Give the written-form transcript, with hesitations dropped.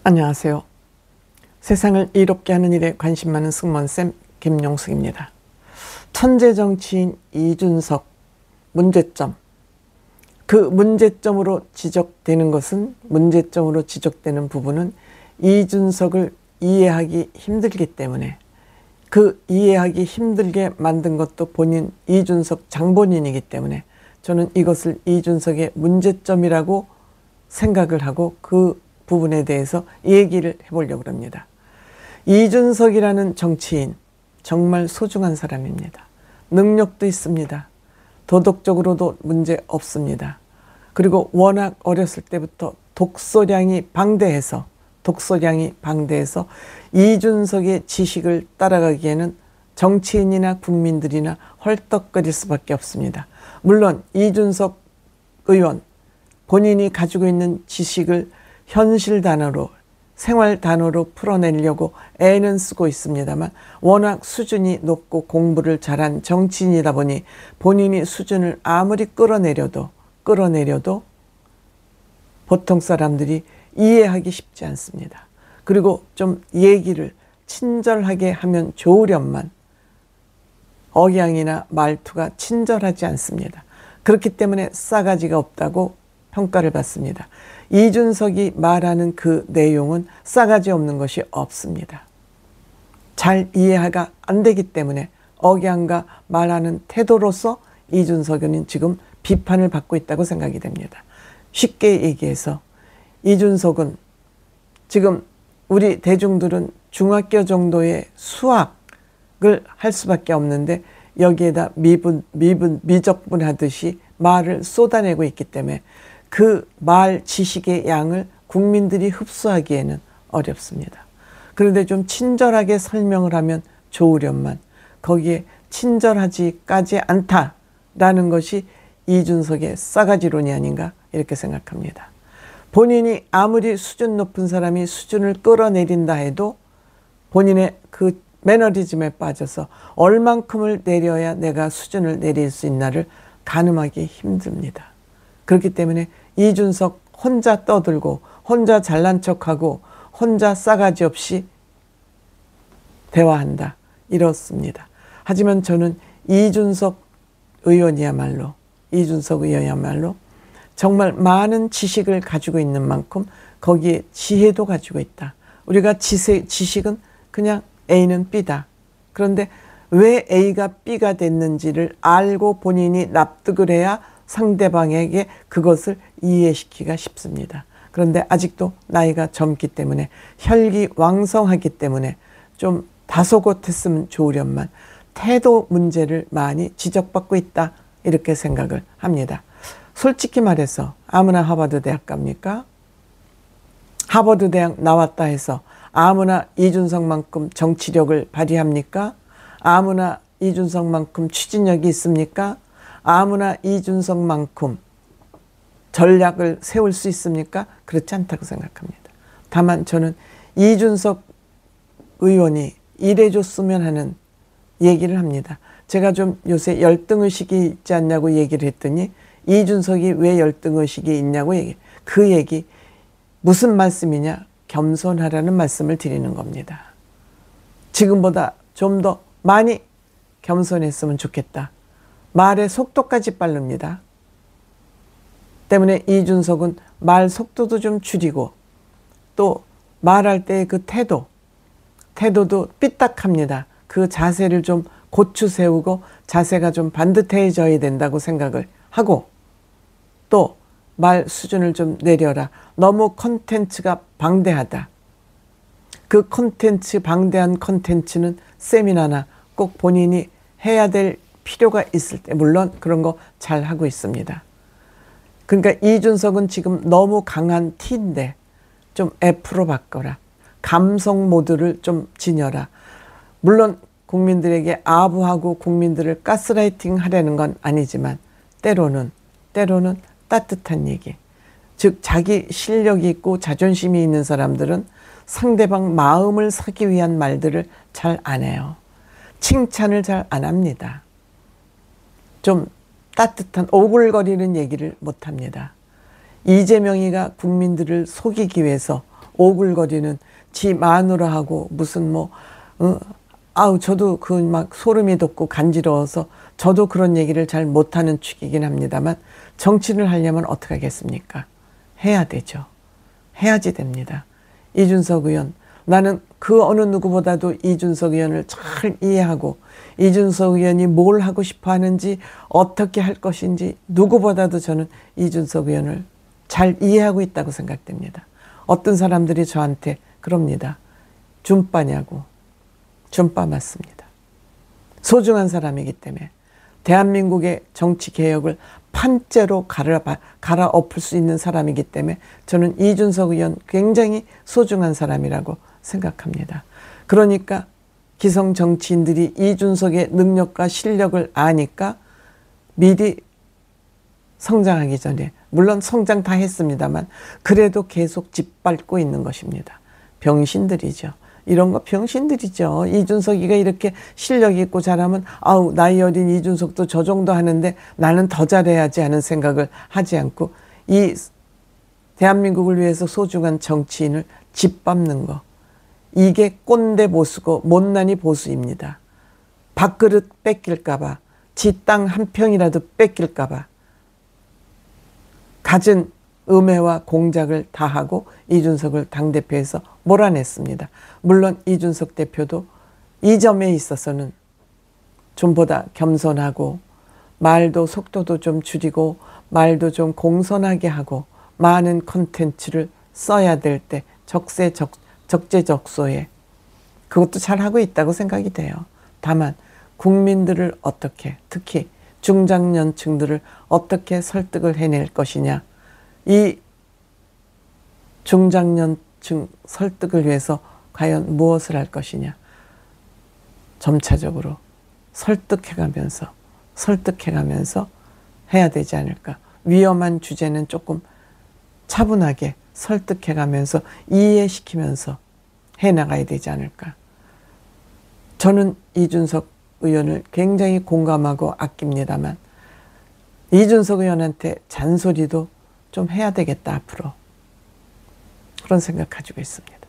안녕하세요. 세상을 이롭게 하는 일에 관심 많은 승무원쌤 김용숙입니다. 천재 정치인 이준석 문제점. 그 문제점으로 지적되는 부분은 이준석을 이해하기 힘들기 때문에, 그 이해하기 힘들게 만든 것도 본인 이준석 장본인이기 때문에 저는 이것을 이준석의 문제점이라고 생각을 하고 그 부분에 대해서 얘기를 해보려고 합니다. 이준석이라는 정치인 정말 소중한 사람입니다. 능력도 있습니다. 도덕적으로도 문제 없습니다. 그리고 워낙 어렸을 때부터 독서량이 방대해서 이준석의 지식을 따라가기에는 정치인이나 국민들이나 헐떡거릴 수밖에 없습니다. 물론 이준석 의원 본인이 가지고 있는 지식을 현실 단어로, 생활 단어로 풀어내려고 애는 쓰고 있습니다만 워낙 수준이 높고 공부를 잘한 정치인이다 보니 본인이 수준을 아무리 끌어내려도 보통 사람들이 이해하기 쉽지 않습니다. 그리고 좀 얘기를 친절하게 하면 좋으련만 억양이나 말투가 친절하지 않습니다. 그렇기 때문에 싸가지가 없다고 평가를 받습니다. 이준석이 말하는 그 내용은 싸가지 없는 것이 없습니다. 잘 이해가 안 되기 때문에 억양과 말하는 태도로서 이준석은 지금 비판을 받고 있다고 생각이 됩니다. 쉽게 얘기해서 이준석은 지금 우리 대중들은 중학교 정도의 수학을 할 수밖에 없는데 여기에다 미적분하듯이 말을 쏟아내고 있기 때문에 그 말 지식의 양을 국민들이 흡수하기에는 어렵습니다. 그런데 좀 친절하게 설명을 하면 좋으련만 거기에 친절하지까지 않다라는 것이 이준석의 싸가지론이 아닌가 이렇게 생각합니다. 본인이 아무리 수준 높은 사람이 수준을 끌어내린다 해도 본인의 그 매너리즘에 빠져서 얼만큼을 내려야 내가 수준을 내릴 수 있나를 가늠하기 힘듭니다. 그렇기 때문에 이준석 혼자 떠들고 혼자 잘난 척하고 혼자 싸가지 없이 대화한다 이렇습니다. 하지만 저는 이준석 의원이야말로 정말 많은 지식을 가지고 있는 만큼 거기에 지혜도 가지고 있다. 우리가 지식은 그냥 A는 B다. 그런데 왜 A가 B가 됐는지를 알고 본인이 납득을 해야 상대방에게 그것을 이해시키기가 쉽습니다. 그런데 아직도 나이가 젊기 때문에 혈기왕성하기 때문에 좀 다소곳했으면 좋으련만 태도 문제를 많이 지적받고 있다 이렇게 생각을 합니다. 솔직히 말해서 아무나 하버드 대학 갑니까? 하버드 대학 나왔다 해서 아무나 이준석만큼 정치력을 발휘합니까? 아무나 이준석만큼 추진력이 있습니까? 아무나 이준석만큼 전략을 세울 수 있습니까? 그렇지 않다고 생각합니다. 다만 저는 이준석 의원이 일해줬으면 하는 얘기를 합니다. 제가 좀 요새 열등의식이 있지 않냐고 얘기를 했더니 이준석이 왜 열등의식이 있냐고 그 얘기 무슨 말씀이냐? 겸손하라는 말씀을 드리는 겁니다. 지금보다 좀 더 많이 겸손했으면 좋겠다. 말의 속도까지 빠릅니다. 때문에 이준석은 말 속도도 좀 줄이고 또 말할 때의 그 태도도 삐딱합니다. 그 자세를 좀 고추 세우고 자세가 좀 반듯해져야 된다고 생각을 하고 또 말 수준을 좀 내려라. 너무 콘텐츠가 방대하다. 그 방대한 콘텐츠는 세미나나 꼭 본인이 해야 될 필요가 있을 때 물론 그런 거 잘 하고 있습니다. 그러니까 이준석은 지금 너무 강한 T인데 좀 F로 바꿔라. 감성 모드를 좀 지녀라. 물론 국민들에게 아부하고 국민들을 가스라이팅 하려는 건 아니지만 때로는 따뜻한 얘기. 즉 자기 실력이 있고 자존심이 있는 사람들은 상대방 마음을 사기 위한 말들을 잘 안 해요. 칭찬을 잘 안 합니다. 좀 따뜻한 오글거리는 얘기를 못합니다. 이재명이가 국민들을 속이기 위해서 오글거리는 지 마누라하고 무슨 뭐 아우 저도 그 막 소름이 돋고 간지러워서 저도 그런 얘기를 잘 못하는 축이긴 합니다만 정치를 하려면 어떻게 하겠습니까? 해야 되죠. 해야지 됩니다. 이준석 의원, 나는 그 어느 누구보다도 이준석 의원을 잘 이해하고 이준석 의원이 뭘 하고 싶어 하는지 어떻게 할 것인지 누구보다도 저는 이준석 의원을 잘 이해하고 있다고 생각됩니다. 어떤 사람들이 저한테 그럽니다. 줌빠냐고. 줌빠 맞습니다. 소중한 사람이기 때문에 대한민국의 정치 개혁을 판째로 갈아엎을 수 있는 사람이기 때문에 저는 이준석 의원 굉장히 소중한 사람이라고 생각합니다. 그러니까 기성 정치인들이 이준석의 능력과 실력을 아니까 미리 성장하기 전에, 물론 성장 다 했습니다만 그래도 계속 짓밟고 있는 것입니다. 병신들이죠. 이런 거 병신들이죠. 이준석이가 이렇게 실력 있고 잘하면 아우 나이 어린 이준석도 저 정도 하는데 나는 더 잘해야지 하는 생각을 하지 않고 이 대한민국을 위해서 소중한 정치인을 짓밟는 거, 이게 꼰대 보수고 못난이 보수입니다. 밥그릇 뺏길까봐, 지 땅 한 평이라도 뺏길까봐 갖은 음해와 공작을 다하고 이준석을 당대표에서 몰아냈습니다. 물론 이준석 대표도 이 점에 있어서는 좀보다 겸손하고 말도 속도도 좀 줄이고 말도 좀 공손하게 하고 많은 콘텐츠를 써야 될 때 적재적소에 그것도 잘하고 있다고 생각이 돼요. 다만 국민들을 어떻게, 특히 중장년층들을 어떻게 설득을 해낼 것이냐, 이 중장년층 설득을 위해서 과연 무엇을 할 것이냐, 점차적으로 설득해가면서 해야 되지 않을까. 위험한 주제는 조금 차분하게 설득해가면서 이해시키면서 해나가야 되지 않을까. 저는 이준석 의원을 굉장히 공감하고 아낍니다만 이준석 의원한테 잔소리도 좀 해야 되겠다 앞으로. 그런 생각 가지고 있습니다.